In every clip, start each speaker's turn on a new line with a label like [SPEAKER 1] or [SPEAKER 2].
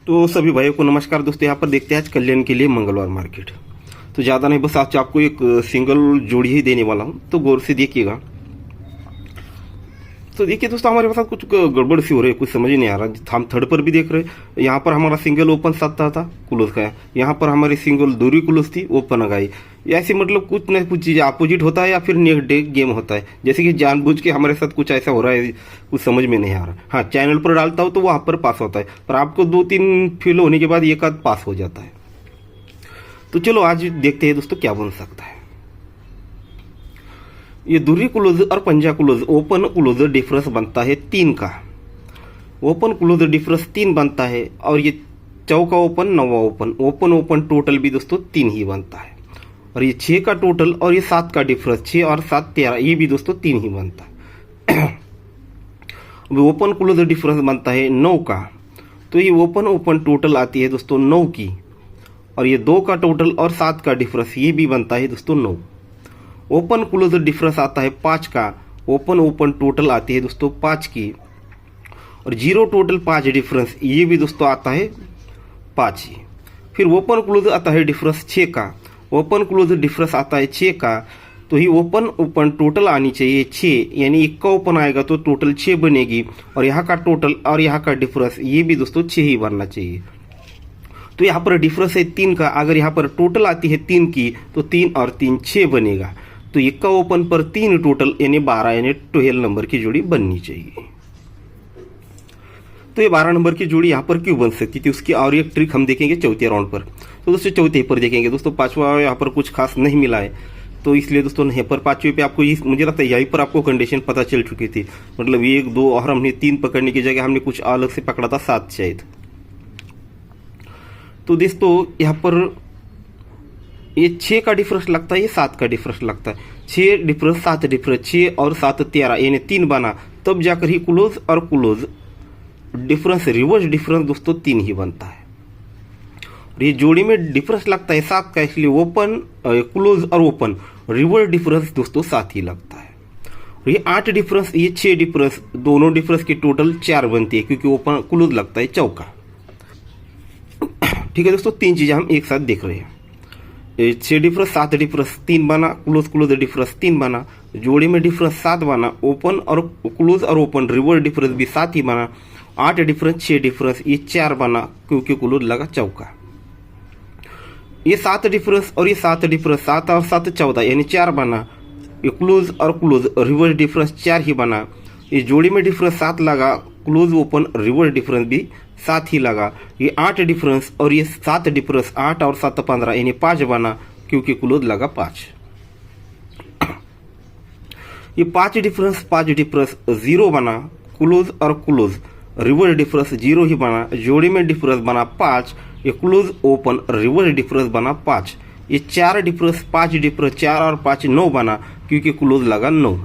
[SPEAKER 1] तो सभी भाइयों को नमस्कार दोस्तों। यहाँ पर देखते हैं आज कल्याण के लिए मंगलवार मार्केट। तो ज़्यादा नहीं, बस आज आपको एक सिंगल जोड़ी ही देने वाला हूँ, तो गौर से देखिएगा। तो देखिए दोस्तों, हमारे पास कुछ गड़बड़ सी हो रही है, कुछ समझ ही नहीं आ रहा। हम थर्ड पर भी देख रहे हैं, यहाँ पर हमारा सिंगल ओपन सकता था, क्लोज का। यहाँ पर हमारी सिंगल दूरी क्लोज थी, ओपन लगाई। ऐसे मतलब कुछ न कुछ चीज़ अपोजिट होता है या फिर नेगेटिव गेम होता है। जैसे कि जानबूझ के हमारे साथ कुछ ऐसा हो रहा है, कुछ समझ में नहीं आ रहा। हाँ, चैनल पर डालता हूँ तो वहाँ पर पास होता है, पर आपको 2-3 फेल होने के बाद एक आध पास हो जाता है। तो चलो आज देखते हैं दोस्तों क्या बन सकता है। ये दूरी क्लोज और पंजा क्लोज, ओपन क्लोज डिफरेंस बनता है 3 का। ओपन क्लोज डिफरेंस 3 बनता है, और ये चौका ओपन, नवा ओपन, ओपन ओपन टोटल भी दोस्तों 3 ही बनता है। और ये 6 का टोटल और ये 7 का डिफरेंस, 6 और 7 13, ये भी दोस्तों 3 ही बनता है। ओपन क्लोज डिफरेंस बनता है 9 का, तो ये ओपन ओपन टोटल आती है दोस्तों 9 की। और ये 2 का टोटल और 7 का डिफरेंस, ये भी बनता है दोस्तों 9। ओपन क्लोज डिफरेंस आता है 5 का, ओपन ओपन टोटल आती है दोस्तों 5 की। और 0 टोटल 5 डिफरेंस, ये भी दोस्तों आता है 5 ही। फिर ओपन क्लोज आता है डिफरेंस 6 का, ओपन क्लोज डिफरेंस आता है 6 का, तो ही ओपन ओपन टोटल आनी चाहिए 6, यानी 1 का ओपन आएगा तो टोटल 6 बनेगी। और यहाँ का टोटल और यहाँ का डिफरेंस, ये भी दोस्तों 6 ही बनना चाहिए। तो यहाँ पर डिफरेंस है 3 का, अगर यहाँ पर टोटल आती है 3 की तो 3 और 3 6 बनेगा। तो 1 का ओपन पर 3 टोटल यानी 12, यानी 12 नंबर की जोड़ी बननी चाहिए। तो ये 12 नंबर की जोड़ी यहाँ पर क्यों बन सकती थी, उसकी और एक ट्रिक हम देखेंगे चौथे राउंड पर। तो दोस्तों चौथे पर देखेंगे दोस्तों, पांचवा यहाँ पर कुछ खास नहीं मिला है, तो इसलिए दोस्तों यहाँ पर पांचवे पे आपको मुझे लगता है यहीं पर आपको कंडीशन पता चल चुकी थी। मतलब 1 2 और हमने 3 पकड़ने की जगह हमने कुछ अलग से पकड़ा था, 7 शायद। तो दोस्तों यहाँ पर ये 6 का डिफरेंस लगता है, ये 7 का डिफरेंस लगता है। 6 डिफरेंस 7 डिफरेंस, 6 और 7 13, यानी 3 बना, तब जाकर ही क्लोज और क्लोज डिफरेंस, रिवर्स डिफरेंस दोस्तों 3 ही बनता है। और ये जोड़ी में डिफरेंस लगता है 7 का, इसलिए ओपन क्लोज और ओपन रिवर्स डिफरेंस दोस्तों 7 ही लगता है। और ये 8 डिफरेंस, ये 6 डिफरेंस, दोनों डिफरेंस की टोटल 4 बनती है, क्योंकि ओपन क्लोज लगता है चौका। ठीक है दोस्तों, 3 चीजें हम एक साथ देख रहे हैं। 6 डिफरेंस 7 डिफरेंस 3 बना, क्लोज क्लोज डिफरेंस 3 बना, जोड़ी में डिफरेंस 7 बना, ओपन और क्लोज और ओपन रिवर्स डिफरेंस भी 7 ही बना। 8 डिफरेंस 6 डिफरेंस, ये 4 बना, क्योंकि क्लोज लगा चौका। ये 7 डिफरेंस और ये 7 डिफरेंस, 7 और 7 14, यानी 4 बना। ये क्लोज और क्लोज रिवर्स डिफरेंस 4 ही बना। ये जोड़ी में डिफरेंस 7 लगा, क्लोज ओपन रिवर्स डिफरेंस भी 7 ही लगा। ये 8 डिफरेंस और ये 7 डिफरेंस, 8 और 7 15, यानी 5 बना, क्योंकि क्लोज लगा 5। ये 5 डिफरेंस 0 बना, क्लोज और क्लोज रिवर्स डिफरेंस 0 ही बना। जोड़ी में डिफरेंस बना 5, ये क्लोज ओपन रिवर्स डिफरेंस बना 5। ये 4 डिफरेंस 5 डिफरेंस, 4 और 5 9 बना, क्योंकि क्लोज लगा 9।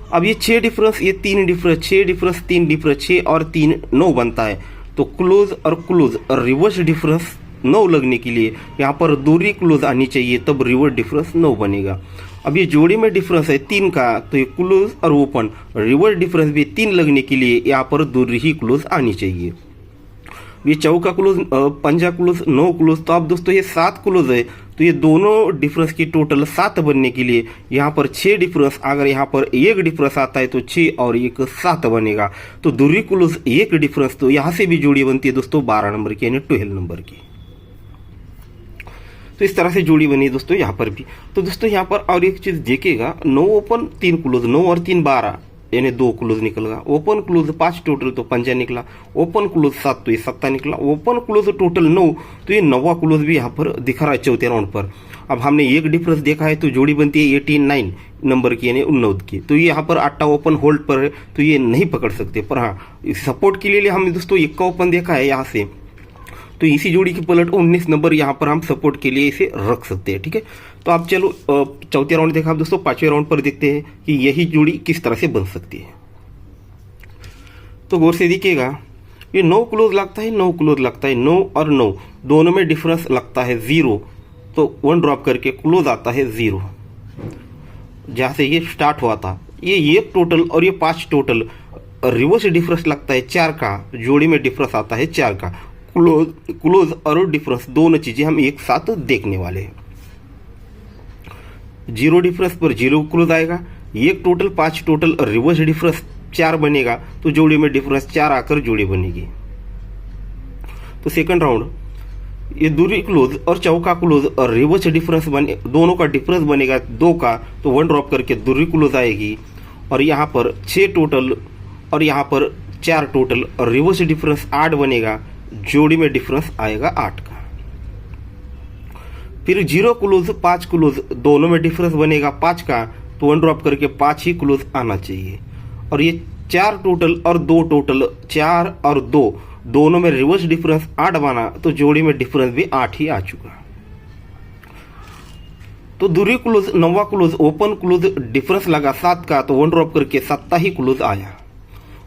[SPEAKER 1] अब ये 6 डिफरेंस, ये 3 डिफरेंस, 6 डिफरेंस 3 डिफरेंस, 6 और 3 9 बनता है। तो क्लोज और क्लोज रिवर्स डिफरेंस 9 लगने के लिए यहाँ पर दूरी क्लोज आनी चाहिए, तब रिवर्स डिफरेंस 9 बनेगा। अब ये जोड़ी में डिफरेंस है 3 का, तो ये क्लोज और ओपन रिवर्स डिफरेंस भी 3 लगने के लिए यहाँ पर दूरी ही क्लोज आनी चाहिए। ये चौका क्लोज, पंजा क्लोज, 9 क्लोज, तो अब दोस्तों ये 7 क्लोज है, तो ये दोनों डिफरेंस की टोटल 7 बनने के लिए यहाँ पर 6 डिफरेंस, अगर यहाँ पर 1 डिफरेंस आता है तो 6 और 1 7 बनेगा। तो दूरी क्लोज 1 डिफरेंस, तो यहाँ से भी जोड़ी बनती है दोस्तों 12 नंबर की, यानी 12 नंबर की। तो इस तरह से जोड़ी बनी दोस्तों यहाँ पर भी। तो दोस्तों यहाँ पर और एक चीज देखिएगा, 9 ओपन 3 क्लोज, 9 और 3 12, यानी 2 क्लोज निकल गया। ओपन क्लोज 5 टोटल, तो पंजा निकला। ओपन क्लोज 7, तो ये 7 निकला। ओपन क्लोज टोटल 9, तो ये 9वां क्लोज भी यहाँ पर दिखा रहा है चौथे राउंड पर। अब हमने 1 डिफरेंस देखा है, तो जोड़ी बनती है 89 नंबर की, यानी 19 की। तो ये यहाँ पर 8 ओपन होल्ड पर है, तो ये नहीं पकड़ सकते। पर हाँ, सपोर्ट के लिए हमने दोस्तों 1 का ओपन देखा है यहाँ से, तो इसी जोड़ी की पलट 19 नंबर यहाँ पर हम सपोर्ट के लिए इसे रख सकते हैं। ठीक है, तो आप चलो चौथे राउंड देखा, आप दोस्तों 5वें राउंड पर देखते हैं कि यही जोड़ी किस तरह से बन सकती है। तो गौर से देखिएगा, ये 9 क्लोज लगता है, 9 क्लोज लगता है, 9 और 9 दोनों में डिफरेंस लगता है 0, तो 1 ड्रॉप करके क्लोज आता है 0। जहाँ से ये स्टार्ट हुआ था, ये टोटल और ये 5 टोटल, रिवर्स डिफरेंस लगता है 4 का, जोड़ी में डिफरेंस आता है 4 का। क्लोज और डिफरेंस दोनों चीजें हम एक साथ देखने वाले हैं। 0 डिफरेंस पर 0 क्लोज आएगा, 1 टोटल 5 टोटल रिवर्स डिफरेंस 4 बनेगा, तो जोड़ी में डिफरेंस 4 आकर जोड़ी बनेगी। तो सेकंड राउंड ये दूरी क्लोज और चौका क्लोज और रिवर्स डिफरेंस बने, दोनों का डिफरेंस बनेगा 2 का, तो 1 ड्रॉप करके दूरी क्लोज आएगी, और यहाँ पर 6 टोटल और यहाँ पर 4 टोटल और रिवर्स डिफरेंस 8 बनेगा, जोड़ी में डिफरेंस आएगा 8 का। फिर 0 क्लोज 5 क्लोज दोनों में डिफरेंस बनेगा 5 का, तो 1 ड्रॉप करके 5 ही क्लोज आना चाहिए। और ये 4 टोटल और 2 टोटल, 4 और 2 दोनों में रिवर्स डिफरेंस 8 बना, तो जोड़ी में डिफरेंस भी 8 ही आ चुका। तो दूरी क्लोज 9वां क्लोज ओपन क्लोज डिफरेंस लगा 7 का, तो 1 ड्रॉप करके 7 ही क्लोज आया।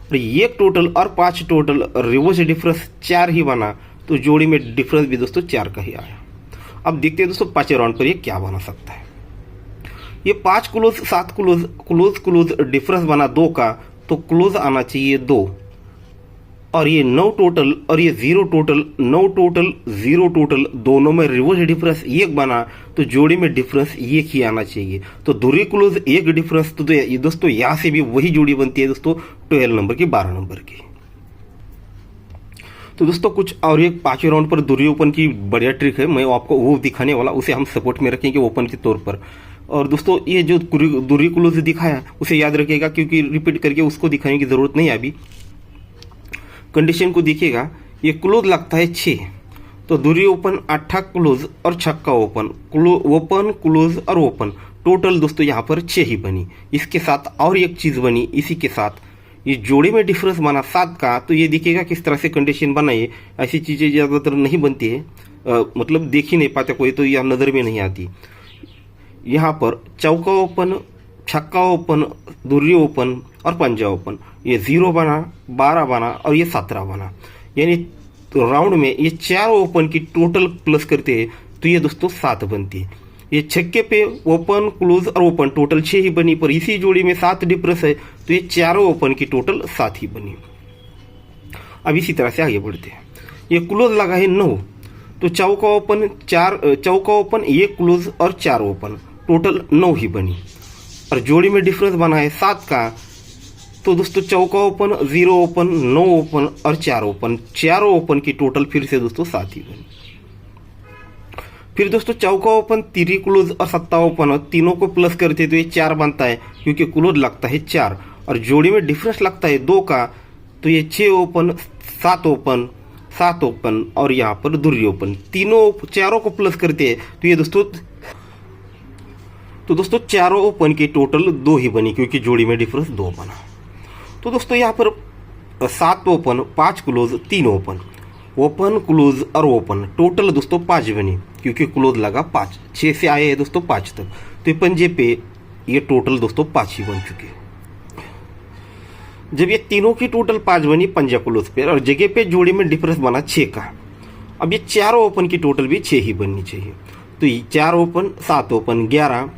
[SPEAKER 1] और 1 टोटल और 5 टोटल रिवर्स डिफरेंस 4 ही बना, तो जोड़ी में डिफरेंस भी दोस्तों 4 का ही आया। अब देखते हैं दोस्तों 5वें राउंड पर ये क्या बना सकता है। ये 5 close 7 close close close difference बना 2 का, तो क्लोज आना चाहिए 2। और ये 9 टोटल और ये 0 टोटल, 9 टोटल 0 टोटल दोनों में रिवर्स डिफरेंस 1 बना, तो जोड़ी में डिफरेंस 1 ही आना चाहिए। तो दूरी क्लोज 1 डिफरेंस, तो ये दोस्तों यहाँ से भी वही जोड़ी बनती है दोस्तों 12 नंबर की, 12 नंबर की। तो दोस्तों कुछ और एक 5वें राउंड पर दूरी ओपन की बढ़िया ट्रिक है, मैं आपको वो दिखाने वाला, उसे हम सपोर्ट में रखेंगे ओपन के तौर पर। और दोस्तों ये जो दूरी क्लोज दिखाया उसे याद रखिएगा, क्योंकि रिपीट करके उसको दिखाने की जरूरत नहीं है। अभी कंडीशन को देखिएगा, ये क्लोज लगता है 6, तो दूरी ओपन 8 क्लोज और छक्का ओपन, ओपन क्लोज और ओपन, टोटल दोस्तों यहाँ पर 6 ही बनी। इसके साथ और एक चीज बनी, इसी के साथ ये जोड़ी में डिफरेंस बना 7 का, तो ये देखिएगा किस तरह से कंडीशन बनाइए। ऐसी चीजें ज्यादातर नहीं बनती है, मतलब देख ही नहीं पाते कोई, तो यह नजर में नहीं आती। यहाँ पर चौका ओपन, छक्का ओपन, दूरी ओपन और पंजा ओपन, ये 0 बना, 12 बना और ये 17 बना। यानी तो राउंड में ये 4 ओपन की टोटल प्लस करते हैं, तो ये दोस्तों 7 बनती है। ये छक्के पे ओपन क्लोज और ओपन टोटल 6 ही बनी, पर इसी जोड़ी में 7 डिफरेंस है, तो ये चारों ओपन की टोटल 7 ही बनी। अब इसी तरह से आगे बढ़ते हैं। ये क्लोज लगा है 9, तो चौका ओपन 1 क्लोज और 4 ओपन, टोटल 9 ही बनी। और जोड़ी में डिफरेंस बना है 7 का, तो दोस्तों चौका ओपन 0 ओपन 9 ओपन और 4 ओपन, चारों ओपन की टोटल फिर से दोस्तों 7 ही बनी। फिर दोस्तों चौका ओपन 3 क्लोज और 7 ओपन, तीनों को प्लस करते तो ये 4 बनता है, क्योंकि क्लोज लगता है 4 और जोड़ी में डिफरेंस लगता है 2 का, तो ये 6 ओपन 7 ओपन 7 ओपन और यहाँ पर दूरी ओपन, चारों को प्लस करते हैं, तो ये दोस्तों चारों ओपन की टोटल 2 ही बनी, क्योंकि जोड़ी में डिफरेंस 2 बना। तो दोस्तों यहाँ पर 7 open 5 close 3 open, open close और ओपन, टोटल दोस्तों 5 बनी, क्योंकि क्लोज लगा 5, 6 से आए हैं दोस्तों 5 तक, तो पंजे पे ये टोटल दोस्तों 5 ही बन चुके हैं। जब ये तीनों की टोटल 5 बनी पंजा क्लोज पे, और जगह पे जोड़ी में डिफरेंस बना 6 का, अब ये चारों ओपन की टोटल भी 6 ही बननी चाहिए। तो ये 4 ओपन 7 ओपन 11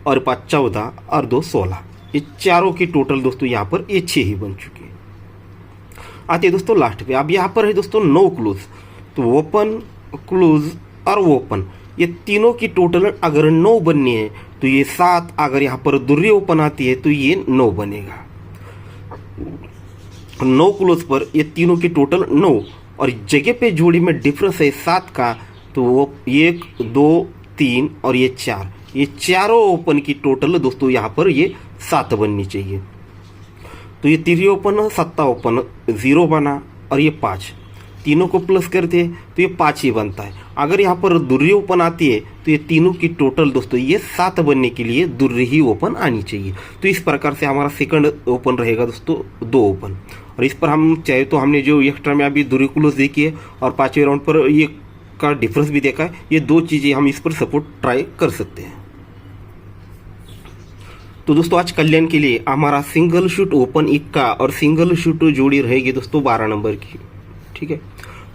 [SPEAKER 1] और 5 14 और 2 16, ये चारों की टोटल दोस्तों यहाँ पर ये 6 ही बन चुके हैं। आते हैं दोस्तों लास्ट पे। अब यहाँ पर है दोस्तों 9 क्लोज, तो ओपन क्लोज और ओपन, ये तीनों की टोटल अगर 9 बननी है, तो ये 7, अगर यहाँ पर दूरी ओपन आती है तो ये 9 बनेगा। 9 क्लोज पर ये तीनों की टोटल 9, और जगह पे जोड़ी में डिफरेंस है 7 का, तो वो 1 2 3 और ये 4, ये चारों ओपन की टोटल दोस्तों यहाँ पर ये 7 बननी चाहिए। तो ये 3 ओपन 7 ओपन 0 बना और ये 5, तीनों को प्लस करते हैं तो ये 5 ही बनता है। अगर यहाँ पर दूरी ओपन आती है तो ये तीनों की टोटल दोस्तों ये 7 बनने के लिए दूरी ही ओपन आनी चाहिए। तो इस प्रकार से हमारा सेकंड ओपन रहेगा दोस्तों 2 ओपन, और इस पर हम चाहे तो हमने जो एक्स्ट्रा में अभी दूरी क्लोज देखी है और 5वें राउंड पर ये का डिफरेंस भी देखा है, ये 2 चीजें हम इस पर सपोर्ट ट्राई कर सकते हैं। तो दोस्तों आज कल्याण के लिए हमारा सिंगल शूट ओपन 1 का और सिंगल शूट जोड़ी रहेगी दोस्तों 12 नंबर की, ठीक है।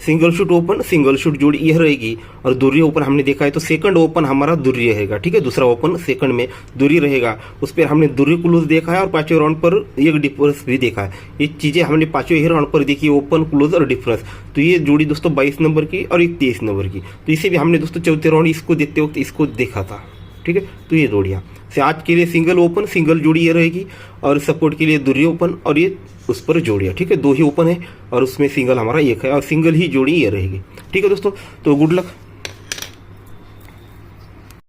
[SPEAKER 1] Single shoot open, single shoot जोड़ी यह रहेगी। और दूरी ओपन हमने देखा है तो सेकंड ओपन हमारा दूरी रहेगा, ठीक है, दूसरा ओपन सेकंड में दूरी रहेगा। उस पर हमने दूरी क्लोज देखा है और पांचवें राउंड पर एक डिफरेंस भी देखा है। ये चीजें हमने पांचवें ही राउंड पर देखी, ओपन क्लोज और डिफरेंस। तो ये जोड़ी दोस्तों 22 नंबर की और एक 23 नंबर की, तो इसे भी हमने दोस्तों चौथे राउंड इसको देखते वक्त इसको देखा था, ठीक है। तो ये जोड़ियाँ से आज के लिए सिंगल ओपन सिंगल जोड़ी ये रहेगी, और सपोर्ट के लिए दूरी ओपन और ये उस पर जोड़ियाँ, ठीक है। दो ही ओपन है और उसमें सिंगल हमारा एक है, और सिंगल ही जोड़ी ये रहेगी, ठीक है दोस्तों। तो गुड लक।